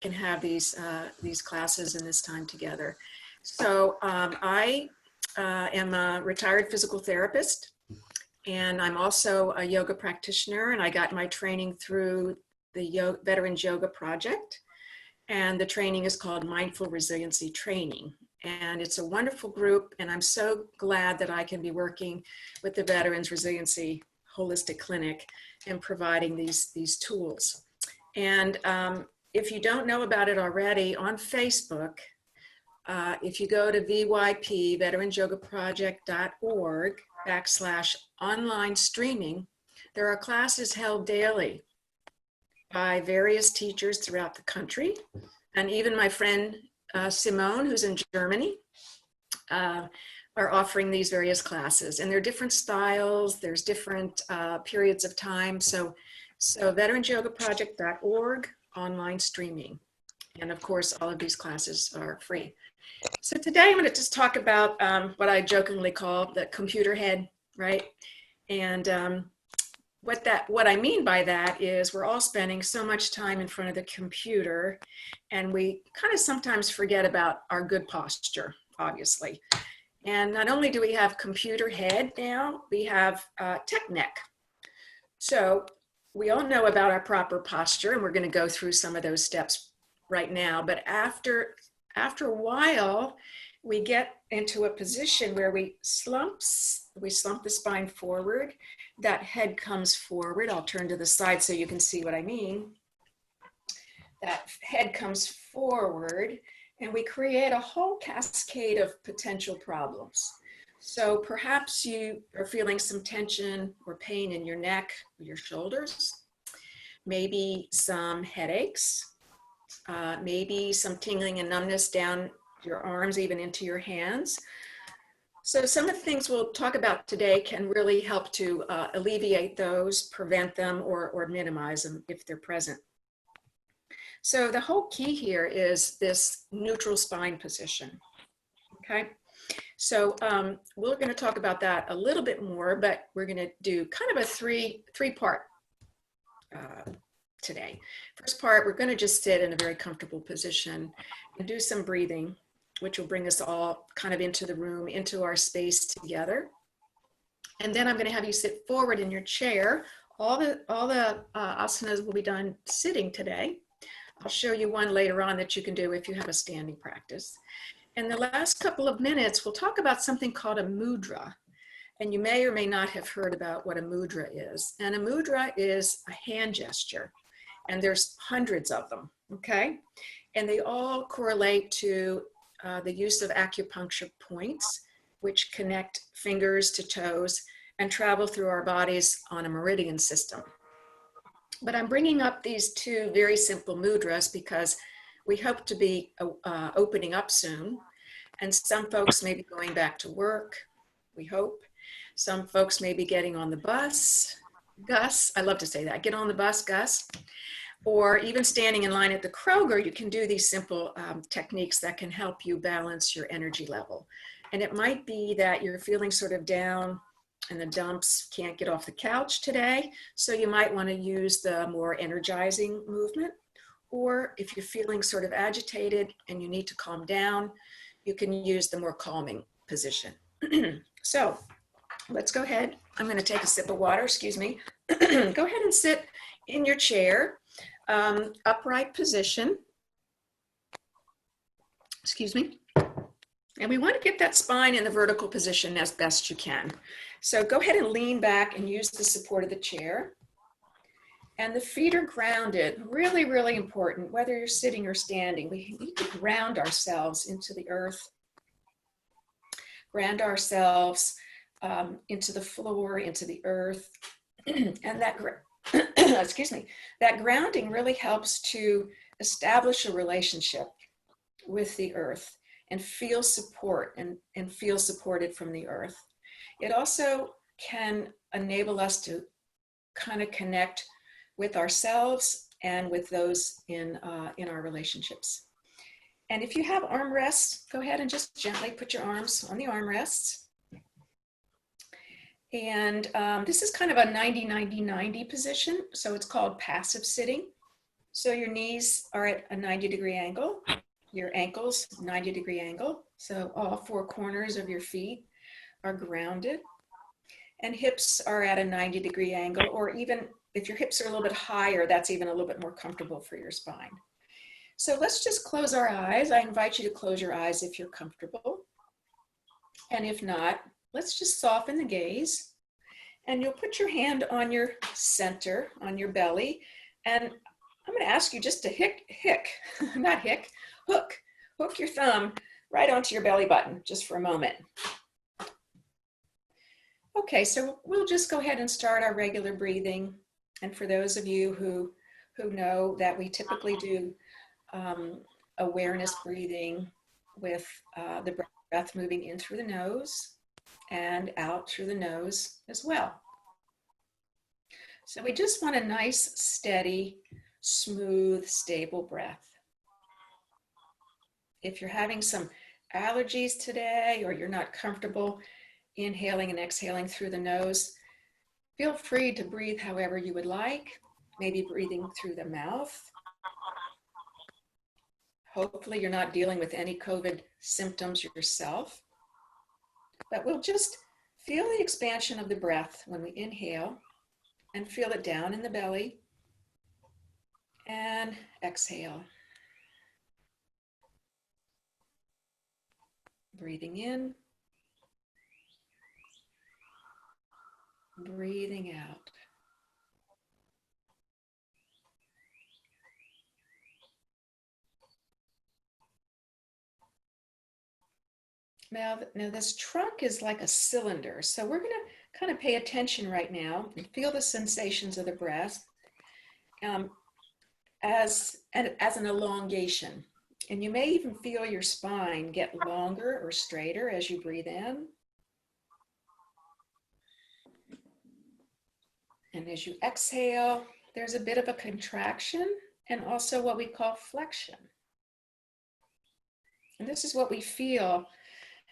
can have these classes and this time together. So I am a retired physical therapist, and I'm also a yoga practitioner, and I got my training through the Veterans Yoga Project, and the training is called Mindful Resiliency Training. And it's a wonderful group, and I'm so glad that I can be working with the Veterans Resiliency Holistic Clinic and providing these tools. And if you don't know about it already, on Facebook, if you go to VYP, veteransyogaproject.org/online streaming, there are classes held daily by various teachers throughout the country. And even my friend Simone, who's in Germany, are offering these various classes. And there are different styles, there's different periods of time. So veteransyogaproject.org, online streaming. And of course, all of these classes are free. So today I'm going to just talk about what I jokingly call the computer head, right? And what I mean by that is we're all spending so much time in front of the computer, and we kind of sometimes forget about our good posture, obviously. And not only do we have computer head now, we have tech neck. So we all know about our proper posture, and we're going to go through some of those steps right now. But after a while, we get into a position where we slump the spine forward, that head comes forward. I'll turn to the side so you can see what I mean. That head comes forward, and we create a whole cascade of potential problems. So perhaps you are feeling some tension or pain in your neck or your shoulders, maybe some headaches, maybe some tingling and numbness down your arms, even into your hands. So some of the things we'll talk about today can really help to alleviate those, prevent them, or minimize them if they're present. So the whole key here is this neutral spine position, okay? So we're going to talk about that a little bit more, but we're going to do kind of a three-part today. First part, we're going to just sit in a very comfortable position and do some breathing, which will bring us all kind of into the room, into our space together. And then I'm going to have you sit forward in your chair. All the asanas will be done sitting today. I'll show you one later on that you can do if you have a standing practice. In the last couple of minutes, we'll talk about something called a mudra. And you may or may not have heard about what a mudra is. And a mudra is a hand gesture. And there's hundreds of them, okay? And they all correlate to the use of acupuncture points, which connect fingers to toes and travel through our bodies on a meridian system. But I'm bringing up these two very simple mudras because we hope to be opening up soon. And some folks may be going back to work, we hope. Some folks may be getting on the bus, Gus, I love to say that, get on the bus, Gus. Or even standing in line at the Kroger, you can do these simple techniques that can help you balance your energy level. And it might be that you're feeling sort of down in the dumps, can't get off the couch today. So you might want to use the more energizing movement. Or if you're feeling sort of agitated and you need to calm down, you can use the more calming position. So let's go ahead. I'm going to take a sip of water, excuse me. Go ahead and sit in your chair, upright position. Excuse me. And we want to get that spine in the vertical position as best you can. So go ahead and lean back and use the support of the chair. And the feet are grounded, really, really important, whether you're sitting or standing. We need to ground ourselves into the earth, ground ourselves into the floor, into the earth. And that, excuse me, that grounding really helps to establish a relationship with the earth and feel support and feel supported from the earth. It also can enable us to kind of connect with ourselves and with those in our relationships. And if you have armrests, go ahead and just gently put your arms on the armrests. And this is kind of a 90-90-90 position. So it's called passive sitting. So your knees are at a 90-degree angle, your ankles 90-degree angle. So all four corners of your feet are grounded, and hips are at a 90-degree angle, or even if your hips are a little bit higher, that's even a little bit more comfortable for your spine. So let's just close our eyes. I invite you to close your eyes if you're comfortable. And if not, let's just soften the gaze. And you'll put your hand on your center, on your belly. And I'm going to ask you just to hook your thumb right onto your belly button just for a moment. Okay, so we'll just go ahead and start our regular breathing. And for those of you who know that we typically do awareness breathing with the breath moving in through the nose and out through the nose as well. So we just want a nice, steady, smooth, stable breath. If you're having some allergies today or you're not comfortable inhaling and exhaling through the nose, feel free to breathe however you would like, maybe breathing through the mouth. Hopefully you're not dealing with any COVID symptoms yourself, but we'll just feel the expansion of the breath when we inhale and feel it down in the belly and exhale. Breathing in, breathing out. Now this trunk is like a cylinder, so we're going to kind of pay attention right now and feel the sensations of the breath as an elongation. And you may even feel your spine get longer or straighter as you breathe in. And as you exhale, there's a bit of a contraction and also what we call flexion. And this is what we feel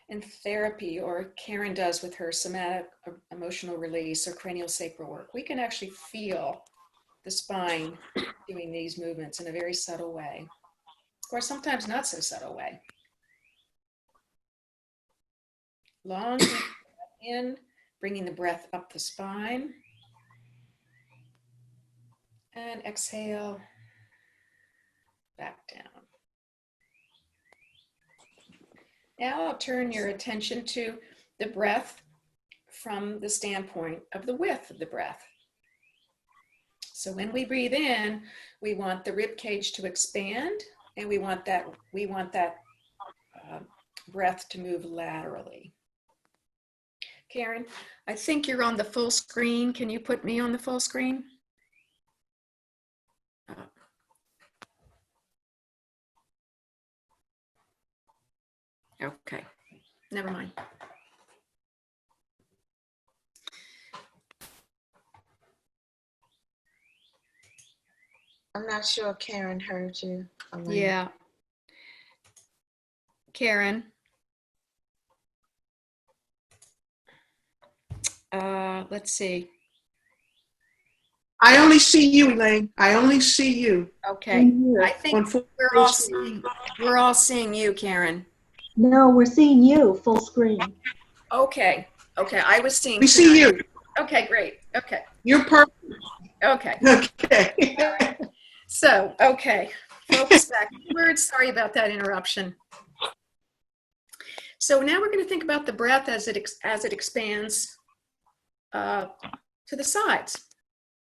in therapy, or Karen does with her somatic emotional release or cranial sacral work. We can actually feel the spine doing these movements in a very subtle way, or sometimes not so subtle way. Long breath in, bringing the breath up the spine. And exhale, back down. Now I'll turn your attention to the breath from the standpoint of the width of the breath. So when we breathe in, we want the rib cage to expand, and we want that breath to move laterally. Karen, I think you're on the full screen. Can you put me on the full screen? Okay, never mind. I'm not sure Karen heard you. Elaine. Yeah. Karen. Let's see. I only see you, Elaine. I only see you. Okay. I think we're all seeing you, Karen. No, we're seeing you full screen. Okay. Okay. I was seeing. We see you. Okay, great. Okay. You're perfect. Okay. Okay. All right. So, okay. Focus back. Words. Sorry about that interruption. So now we're going to think about the breath as it expands to the sides.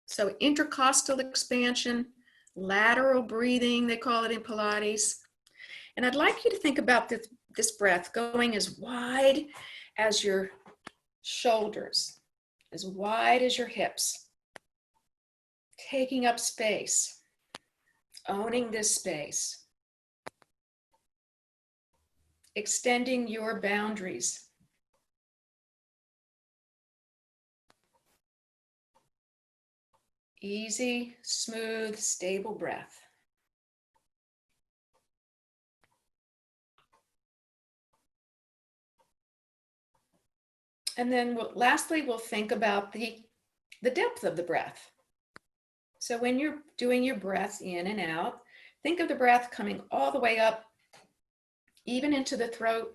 So intercostal expansion, lateral breathing, they call it in Pilates. And I'd like you to think about this breath going as wide as your shoulders, as wide as your hips, taking up space, owning this space, extending your boundaries. Easy, smooth, stable breath. And then lastly, we'll think about the depth of the breath. So when you're doing your breath in and out, think of the breath coming all the way up, even into the throat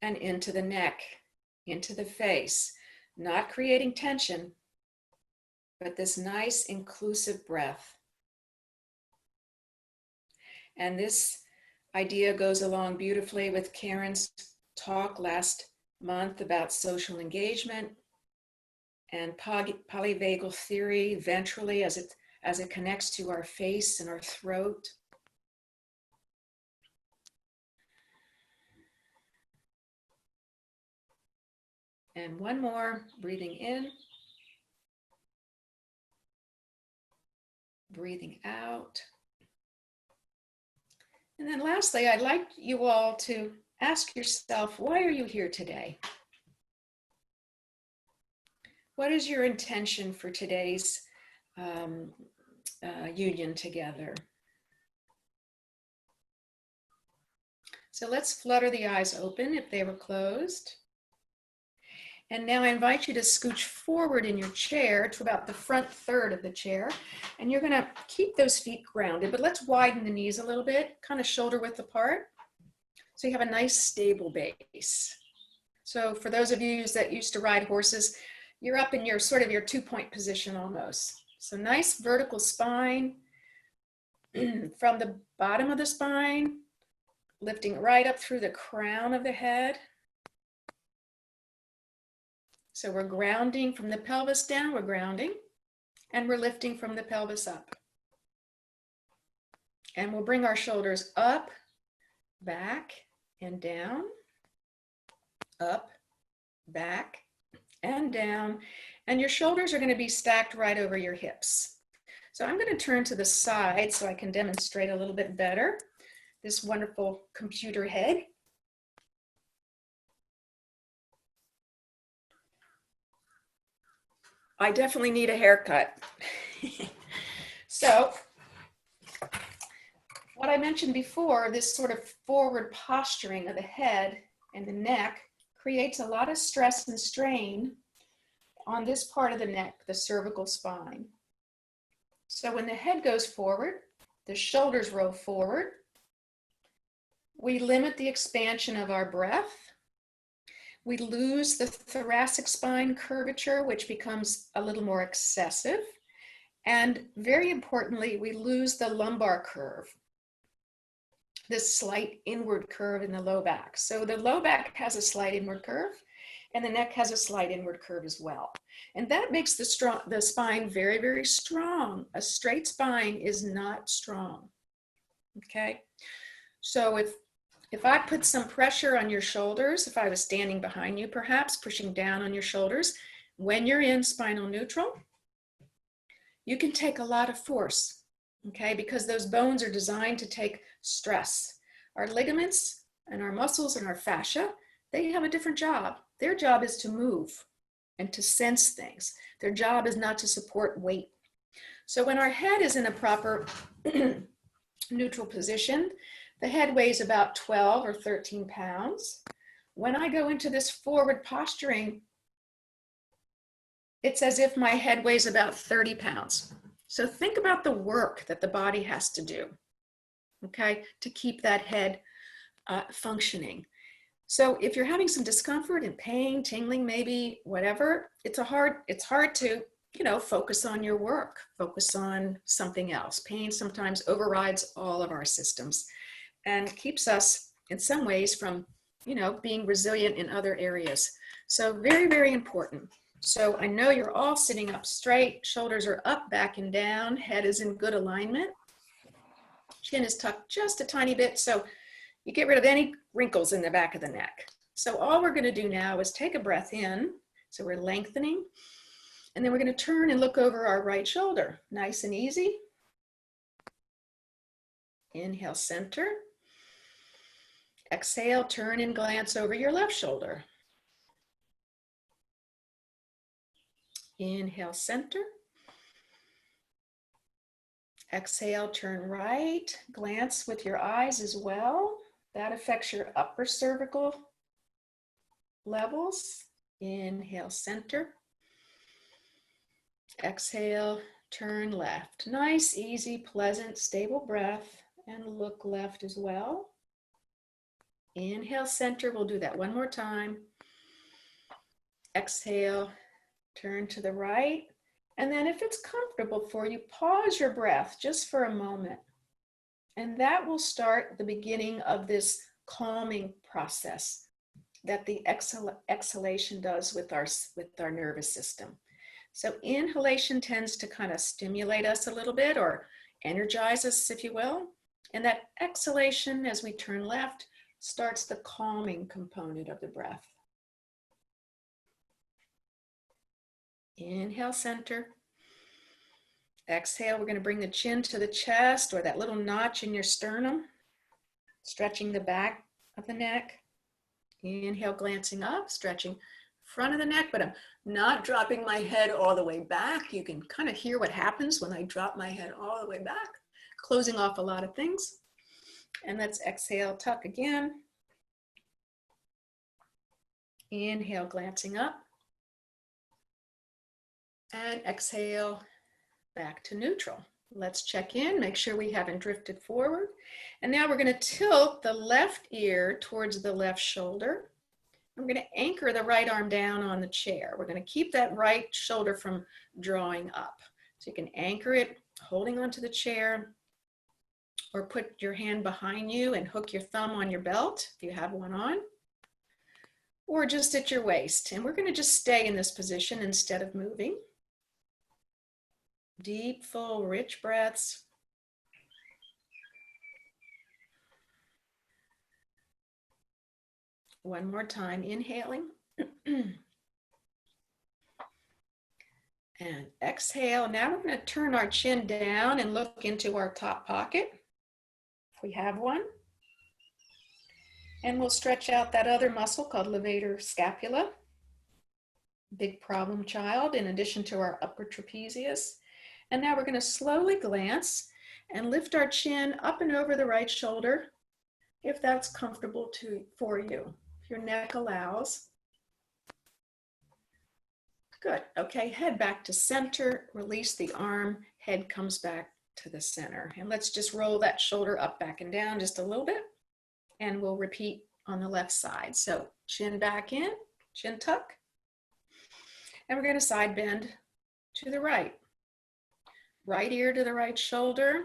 and into the neck, into the face, not creating tension, but this nice inclusive breath. And this idea goes along beautifully with Karen's talk last month about social engagement and polyvagal theory ventrally as it connects to our face and our throat. And one more, breathing in, breathing out. And then lastly, I'd like you all to ask yourself, why are you here today? What is your intention for today's union together? So let's flutter the eyes open if they were closed. And now I invite you to scooch forward in your chair to about the front third of the chair. And you're gonna keep those feet grounded, but let's widen the knees a little bit, kind of shoulder width apart. So you have a nice stable base. So for those of you that used to ride horses, you're up in your sort of your 2-point position almost. So nice vertical spine from the bottom of the spine, lifting right up through the crown of the head. So we're grounding from the pelvis down, we're grounding, and we're lifting from the pelvis up. And we'll bring our shoulders up, back, and down, up, back, and down. And your shoulders are going to be stacked right over your hips. So I'm going to turn to the side so I can demonstrate a little bit better this wonderful computer head. I definitely need a haircut. So what I mentioned before, this sort of forward posturing of the head and the neck creates a lot of stress and strain on this part of the neck, the cervical spine. So when the head goes forward, the shoulders roll forward. We limit the expansion of our breath. We lose the thoracic spine curvature, which becomes a little more excessive. And very importantly, we lose the lumbar curve, this slight inward curve in the low back. So the low back has a slight inward curve, and the neck has a slight inward curve as well. And that makes the spine very, very strong. A straight spine is not strong, okay? So if I put some pressure on your shoulders, if I was standing behind you, perhaps pushing down on your shoulders, when you're in spinal neutral, you can take a lot of force, okay? Because those bones are designed to take stress. Our ligaments and our muscles and our fascia, they have a different job. Their job is to move and to sense things. Their job is not to support weight. So when our head is in a proper neutral position, the head weighs about 12 or 13 pounds. When I go into this forward posturing, it's as if my head weighs about 30 pounds. So think about the work that the body has to do, okay, to keep that head functioning. So if you're having some discomfort and pain, tingling, maybe whatever, it's hard to, focus on your work, focus on something else. Pain sometimes overrides all of our systems and keeps us in some ways from, being resilient in other areas. So very, very important. So I know you're all sitting up straight, shoulders are up, back and down, head is in good alignment. Chin is tucked just a tiny bit, so you get rid of any wrinkles in the back of the neck. So all we're gonna do now is take a breath in. So we're lengthening, and then we're gonna turn and look over our right shoulder. Nice and easy. Inhale, center. Exhale, turn and glance over your left shoulder. Inhale, center. Exhale, turn right. Glance with your eyes as well. That affects your upper cervical levels. Inhale, center. Exhale, turn left. Nice, easy, pleasant, stable breath, and look left as well. Inhale, center. We'll do that one more time. Exhale, turn to the right. And then if it's comfortable for you, pause your breath just for a moment. And that will start the beginning of this calming process that the exhalation does with our nervous system. So inhalation tends to kind of stimulate us a little bit, or energize us, if you will. And that exhalation, as we turn left, starts the calming component of the breath. Inhale, center. Exhale, we're going to bring the chin to the chest, or that little notch in your sternum, stretching the back of the neck. Inhale, glancing up, stretching front of the neck, but I'm not dropping my head all the way back. You can kind of hear what happens when I drop my head all the way back, closing off a lot of things. And let's exhale, tuck again. Inhale, glancing up. And exhale, back to neutral. Let's check in, make sure we haven't drifted forward. And now we're going to tilt the left ear towards the left shoulder. I'm going to anchor the right arm down on the chair. We're going to keep that right shoulder from drawing up. So you can anchor it, holding onto the chair, or put your hand behind you and hook your thumb on your belt if you have one on, or just at your waist. And we're going to just stay in this position instead of moving. Deep, full, rich breaths. One more time, inhaling. And exhale. Now we're going to turn our chin down and look into our top pocket, if we have one. And we'll stretch out that other muscle called levator scapula. Big problem child, in addition to our upper trapezius. And now we're going to slowly glance and lift our chin up and over the right shoulder, if that's comfortable for you, if your neck allows. Good. Okay, head back to center, release the arm, head comes back to the center. And let's just roll that shoulder up, back, and down just a little bit. And we'll repeat on the left side. So chin back in, chin tuck. And we're going to side bend to the right. Right ear to the right shoulder.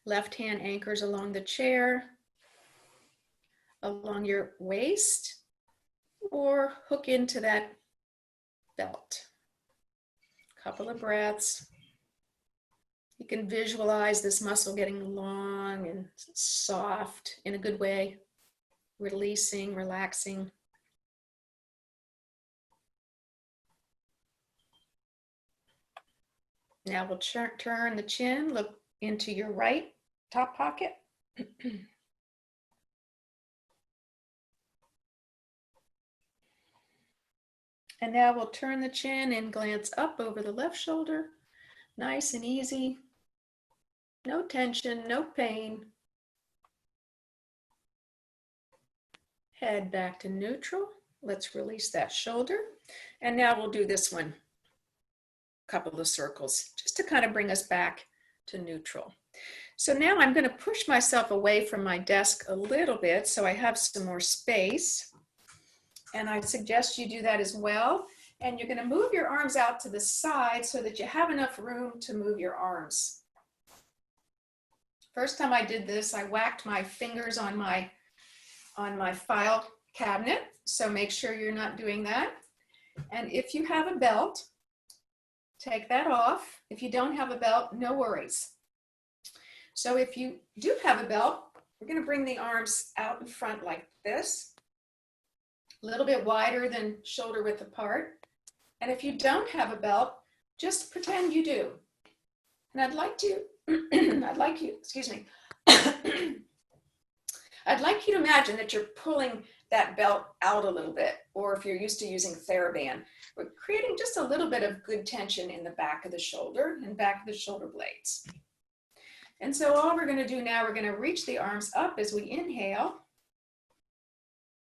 Left hand anchors along the chair, along your waist, or hook into that belt. Couple of breaths. You can visualize this muscle getting long and soft in a good way, releasing, relaxing. Now we'll turn the chin, look into your right top pocket. And now we'll turn the chin and glance up over the left shoulder. Nice and easy. No tension, no pain. Head back to neutral. Let's release that shoulder. And now we'll do this one. Couple of circles just to kind of bring us back to neutral. So now I'm going to push myself away from my desk a little bit so I have some more space. And I suggest you do that as well. And you're going to move your arms out to the side so that you have enough room to move your arms. First time I did this, I whacked my fingers on my file cabinet. So make sure you're not doing that. And if you have a belt, take that off. If you don't have a belt, no worries. So if you do have a belt, we're going to bring the arms out in front like this, a little bit wider than shoulder width apart. And if you don't have a belt, just pretend you do. And I'd like you to imagine that you're pulling that belt out a little bit, or if you're used to using TheraBand, we're creating just a little bit of good tension in the back of the shoulder and back of the shoulder blades. And so all we're going to do now, we're going to reach the arms up as we inhale.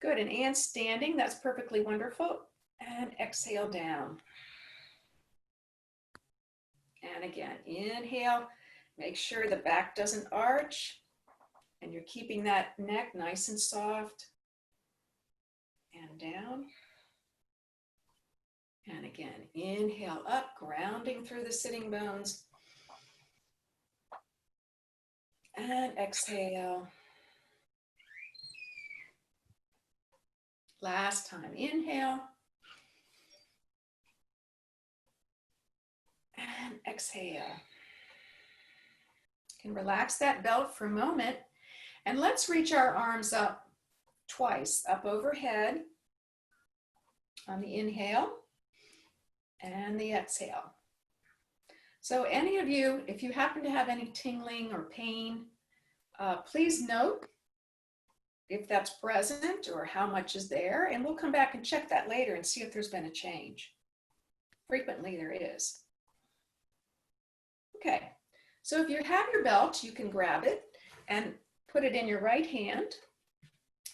Good, and standing, that's perfectly wonderful. And exhale down. And again, inhale. Make sure the back doesn't arch and you're keeping that neck nice and soft. And down. And again, inhale up, grounding through the sitting bones. And exhale. Last time, inhale. And exhale. You can relax that belt for a moment. And let's reach our arms up twice, up overhead on the inhale and the exhale. So any of you, if you happen to have any tingling or pain, please note if that's present or how much is there, and we'll come back and check that later and see if there's been a change. Frequently there is. Okay, so if you have your belt, you can grab it and put it in your right hand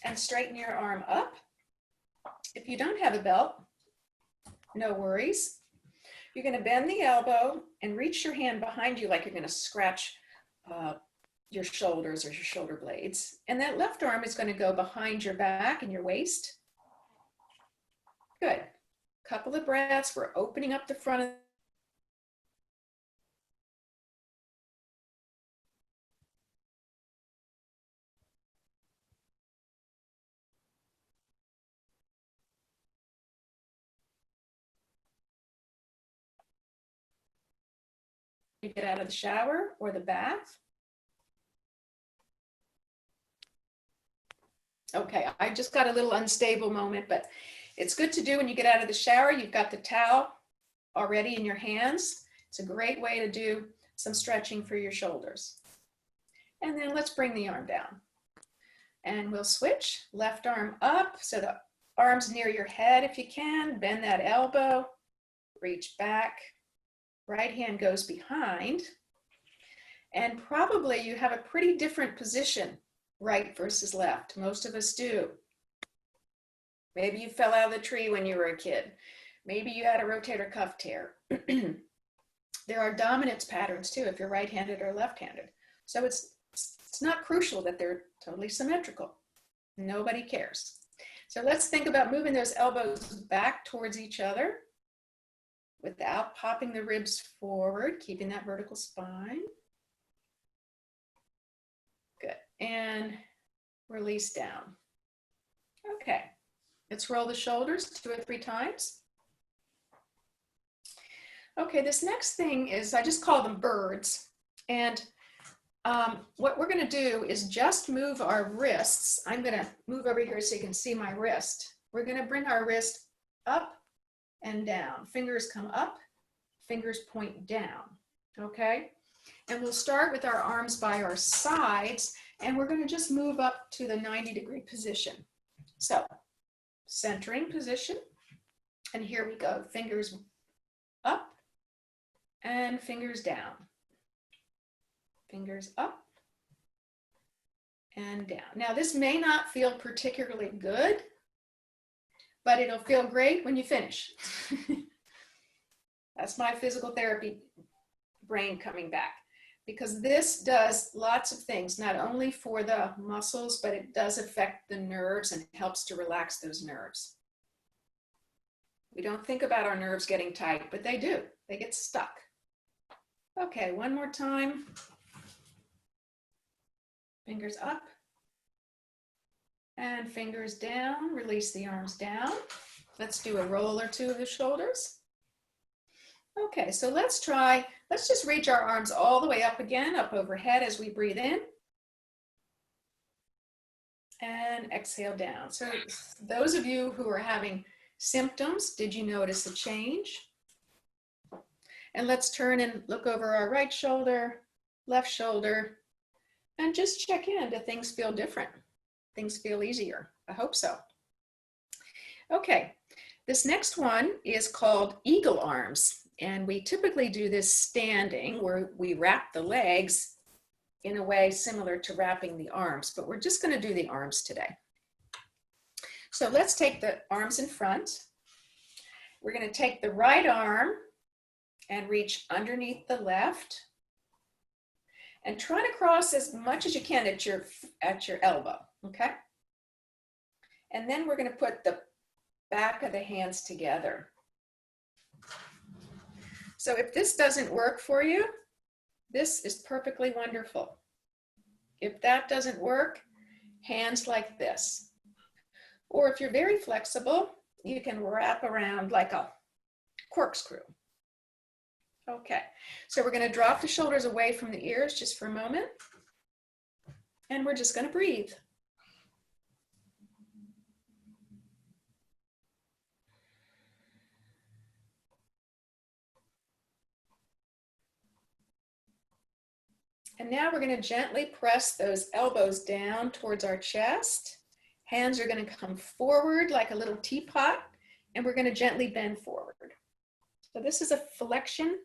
and straighten your arm up. If you don't have a belt, no worries. You're going to bend the elbow and reach your hand behind you like you're going to scratch your shoulders or your shoulder blades. And that left arm is going to go behind your back and your waist. Good. Couple of breaths. We're opening up the front of you get out of the shower or the bath. Okay, I just got a little unstable moment, but it's good to do when you get out of the shower. You've got the towel already in your hands. It's a great way to do some stretching for your shoulders. And then let's bring the arm down. And we'll switch, left arm up, so the arm's near your head if you can. Bend that elbow, reach back. Right hand goes behind. And probably you have a pretty different position, right versus left. Most of us do. Maybe you fell out of the tree when you were a kid. Maybe you had a rotator cuff tear. There are dominance patterns too, if you're right-handed or left-handed. So it's not crucial that they're totally symmetrical. Nobody cares. So let's think about moving those elbows back towards each other without popping the ribs forward, keeping that vertical spine. Good, and release down. Okay, let's roll the shoulders 2 or 3 times. Okay, this next thing is, I just call them birds. And what we're gonna do is just move our wrists. I'm gonna move over here so you can see my wrist. We're gonna bring our wrist up and down. Fingers come up, fingers point down, okay? And we'll start with our arms by our sides, and we're gonna just move up to the 90-degree position. So, centering position, and here we go. Fingers up and fingers down. Fingers up and down. Now, this may not feel particularly good, but it'll feel great when you finish. That's my physical therapy brain coming back, because this does lots of things, not only for the muscles, but it does affect the nerves and helps to relax those nerves. We don't think about our nerves getting tight, but they do. They get stuck. Okay, one more time. Fingers up and fingers down. Release the arms down. Let's do a roll or 2 of the shoulders. Okay, so let's just reach our arms all the way up again, up overhead as we breathe in. And exhale down. So those of you who are having symptoms, did you notice a change? And let's turn and look over our right shoulder, left shoulder, and just check in. Do things feel different? Things feel easier? I hope so. Okay, this next one is called eagle arms. And we typically do this standing, where we wrap the legs in a way similar to wrapping the arms, but we're just going to do the arms today. So let's take the arms in front. We're going to take the right arm and reach underneath the left. And try to cross as much as you can at your elbow, okay? And then we're gonna put the back of the hands together. So if this doesn't work for you, this is perfectly wonderful. If that doesn't work, hands like this. Or if you're very flexible, you can wrap around like a corkscrew. Okay, so we're going to drop the shoulders away from the ears just for a moment. And we're just going to breathe. And now we're going to gently press those elbows down towards our chest. Hands are going to come forward like a little teapot, and we're going to gently bend forward. So this is a flexion,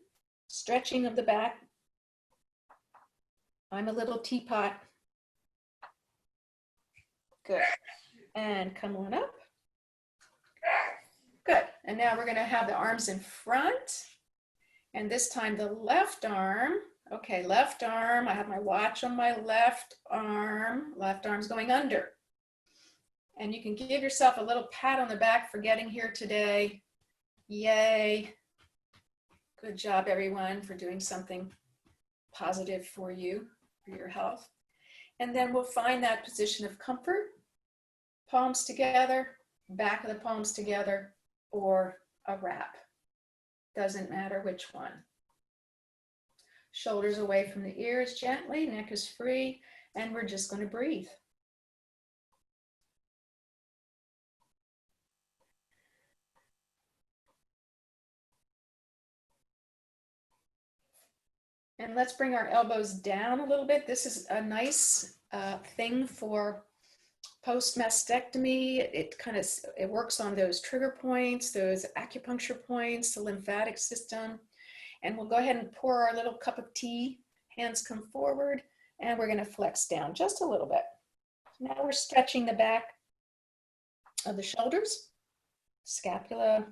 stretching of the back. I'm a little teapot. Good. And come on up. Good. And now we're going to have the arms in front. And this time the left arm. Okay, left arm. I have my watch on my left arm. Left arm's going under. And you can give yourself a little pat on the back for getting here today. Yay. Good job, everyone, for doing something positive for you, for your health. And then we'll find that position of comfort. Palms together, back of the palms together, or a wrap. Doesn't matter which one. Shoulders away from the ears gently, neck is free, and we're just going to breathe. And let's bring our elbows down a little bit. This is a nice thing for post-mastectomy. It works on those trigger points, those acupuncture points, the lymphatic system. And we'll go ahead and pour our little cup of tea. Hands come forward, and we're going to flex down just a little bit. Now we're stretching the back of the shoulders, scapula.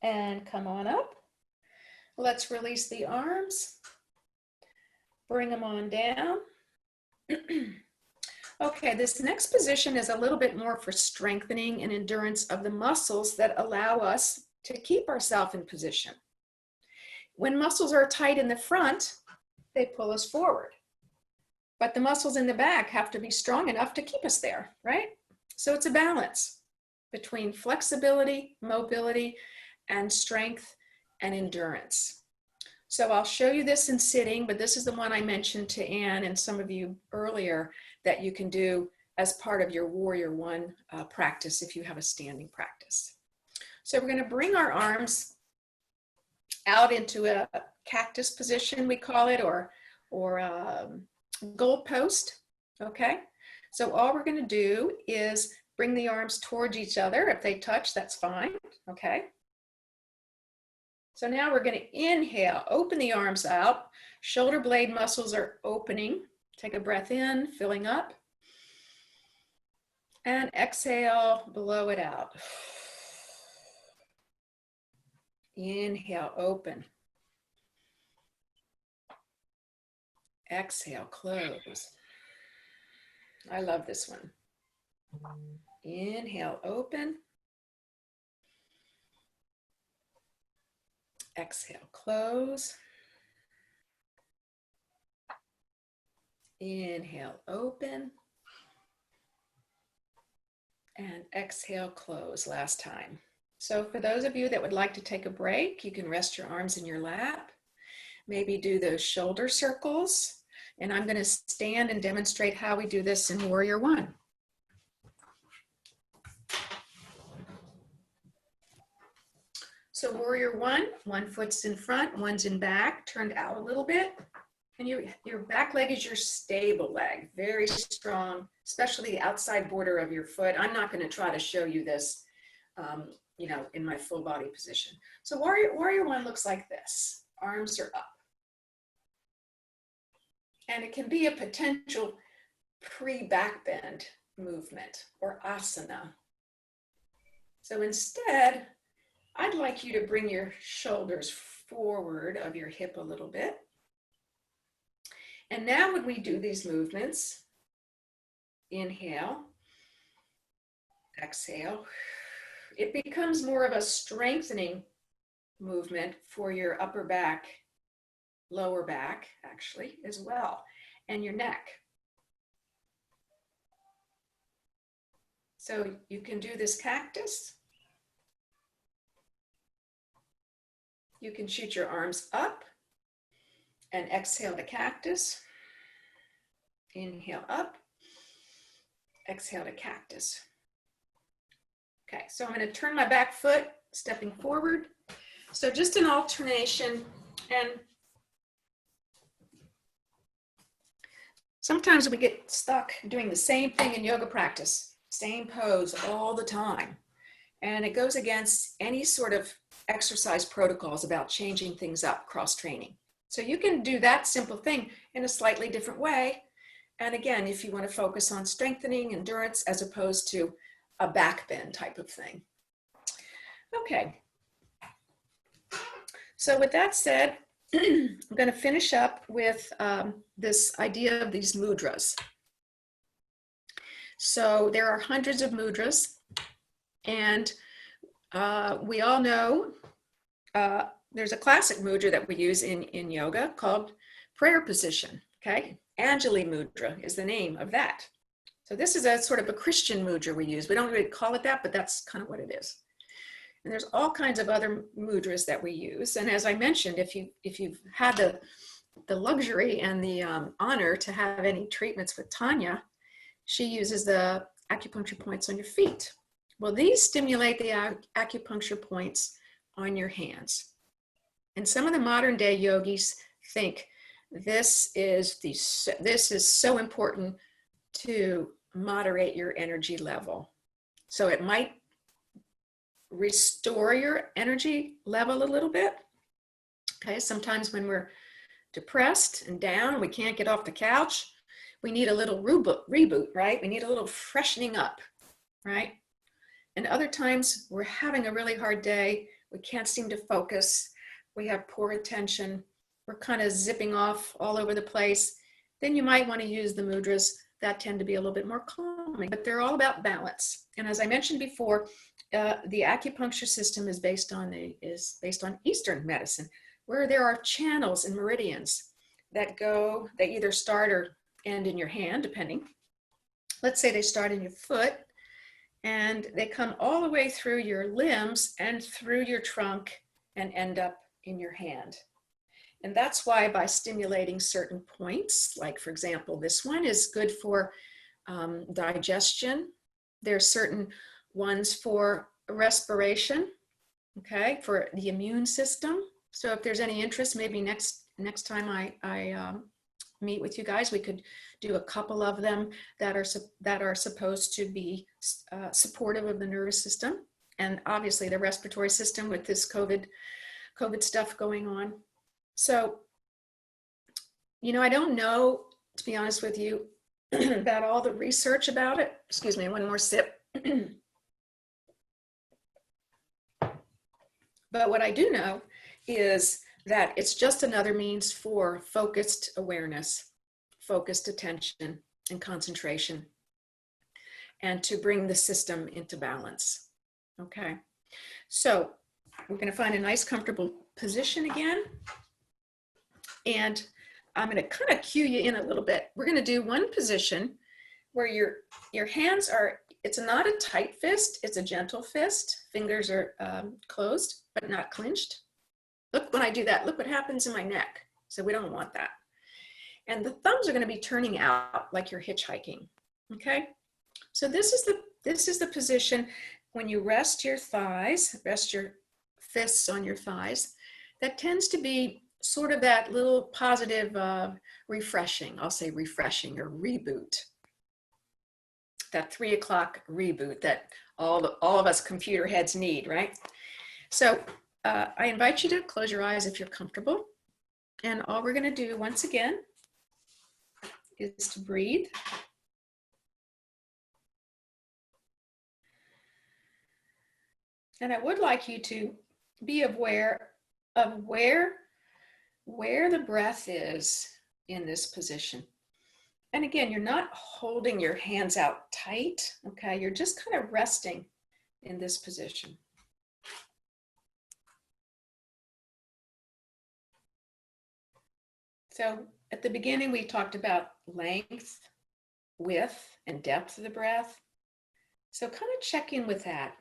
And come on up. Let's release the arms. Bring them on down. Okay, this next position is a little bit more for strengthening and endurance of the muscles that allow us to keep ourselves in position. When muscles are tight in the front, they pull us forward. But the muscles in the back have to be strong enough to keep us there, right? So it's a balance between flexibility, mobility, and strength and endurance. So I'll show you this in sitting, but this is the one I mentioned to Anne and some of you earlier that you can do as part of your Warrior One practice if you have a standing practice. So we're going to bring our arms out into a cactus position, we call it, or goal post, okay? So all we're going to do is bring the arms towards each other. If they touch, that's fine, okay? So now we're going to inhale, open the arms out. Shoulder blade muscles are opening. Take a breath in, filling up. And exhale, blow it out. Inhale, open. Exhale, close. I love this one. Inhale, open. Exhale, close. Inhale, open. And exhale, close. Last time. So for those of you that would like to take a break, you can rest your arms in your lap. Maybe do those shoulder circles. And I'm going to stand and demonstrate how we do this in Warrior One. So Warrior One foot's in front, one's in back, turned out a little bit. And your back leg is your stable leg, very strong, especially the outside border of your foot. I'm not going to try to show you this, in my full body position. So Warrior One looks like this. Arms are up. And it can be a potential pre-back bend movement or asana. So instead, I'd like you to bring your shoulders forward of your hip a little bit. And now when we do these movements, inhale, exhale, it becomes more of a strengthening movement for your upper back, lower back, actually, as well, and your neck. So you can do this cactus. You can shoot your arms up and exhale the cactus. Inhale up, exhale to cactus. Okay, so I'm going to turn my back foot, stepping forward. So just an alternation, and sometimes we get stuck doing the same thing in yoga practice, same pose all the time. And it goes against any sort of exercise protocols about changing things up, cross-training. So you can do that simple thing in a slightly different way. And again, if you want to focus on strengthening, endurance, as opposed to a back bend type of thing. Okay. So with that said, I'm going to finish up with this idea of these mudras. So there are hundreds of mudras, and we all know there's a classic mudra that we use in yoga called prayer position, okay? Anjali Mudra is the name of that. So this is a sort of a Christian mudra we use. We don't really call it that, but that's kind of what it is. And there's all kinds of other mudras that we use. And as I mentioned, if you've had the luxury and the honor to have any treatments with Tanya, she uses the acupuncture points on your feet. Well, these stimulate the acupuncture points on your hands. And some of the modern day yogis think this is so important to moderate your energy level. So it might restore your energy level a little bit. Okay, sometimes when we're depressed and down, we can't get off the couch, we need a little reboot, right? We need a little freshening up, right? And other times we're having a really hard day, we can't seem to focus, we have poor attention, we're kind of zipping off all over the place. Then you might want to use the mudras that tend to be a little bit more calming, but they're all about balance. And as I mentioned before, the acupuncture system is based on Eastern medicine, where there are channels and meridians that either start or end in your hand, depending. Let's say they start in your foot and they come all the way through your limbs and through your trunk and end up in your hand. And that's why by stimulating certain points, like for example, this one is good for digestion. There's certain ones for respiration, okay, for the immune system. So if there's any interest, maybe next time I meet with you guys, we could do a couple of them that are supposed to be supportive of the nervous system, and obviously the respiratory system with this COVID stuff going on. So, I don't know, to be honest with you, about all the research about it. Excuse me, one more sip. But what I do know is that it's just another means for focused awareness, focused attention, and concentration, and to bring the system into balance. Okay, so we're going to find a nice, comfortable position again. And I'm going to kind of cue you in a little bit. We're going to do one position where your hands are, it's not a tight fist, it's a gentle fist. Fingers are closed, but not clenched. Look, when I do that, look what happens in my neck. So we don't want that. And the thumbs are going to be turning out like you're hitchhiking. Okay. So this is the position when you rest your thighs, rest your fists on your thighs. That tends to be sort of that little positive refreshing. I'll say refreshing or reboot. That 3 o'clock reboot that all of us computer heads need, right? So I invite you to close your eyes if you're comfortable. And all we're going to do once again is to breathe. And I would like you to be aware of where the breath is in this position. And again, you're not holding your hands out tight, okay? You're just kind of resting in this position. So at the beginning, we talked about length, width, and depth of the breath. So kind of check in with that.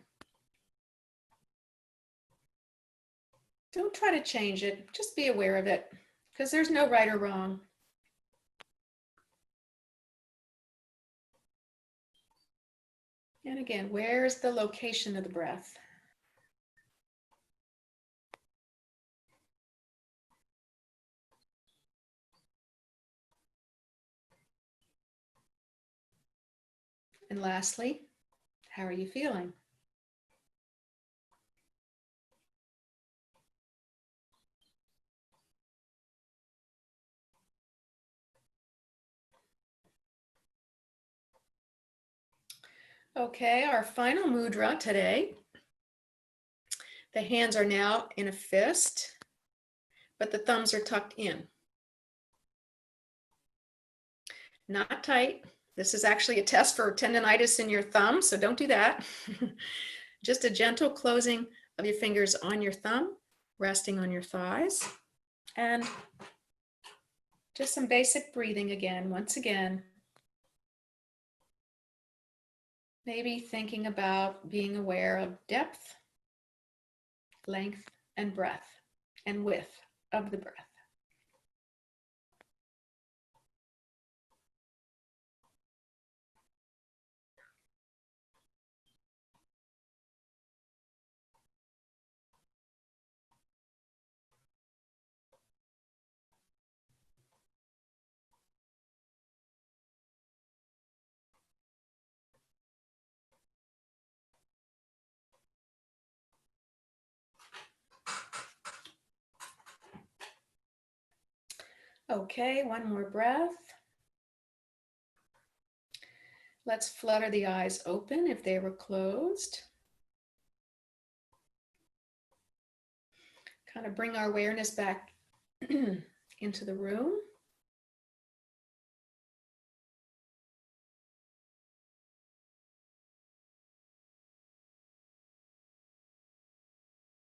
Don't try to change it. Just be aware of it, because there's no right or wrong. And again, where's the location of the breath? And lastly, how are you feeling? Okay, our final mudra today. The hands are now in a fist, but the thumbs are tucked in. Not tight. This is actually a test for tendonitis in your thumb, so don't do that. Just a gentle closing of your fingers on your thumb, resting on your thighs. And just some basic breathing again, once again. Maybe thinking about being aware of depth, length, and breadth, and width of the breath. Okay, one more breath. Let's flutter the eyes open if they were closed. Kind of bring our awareness back into the room.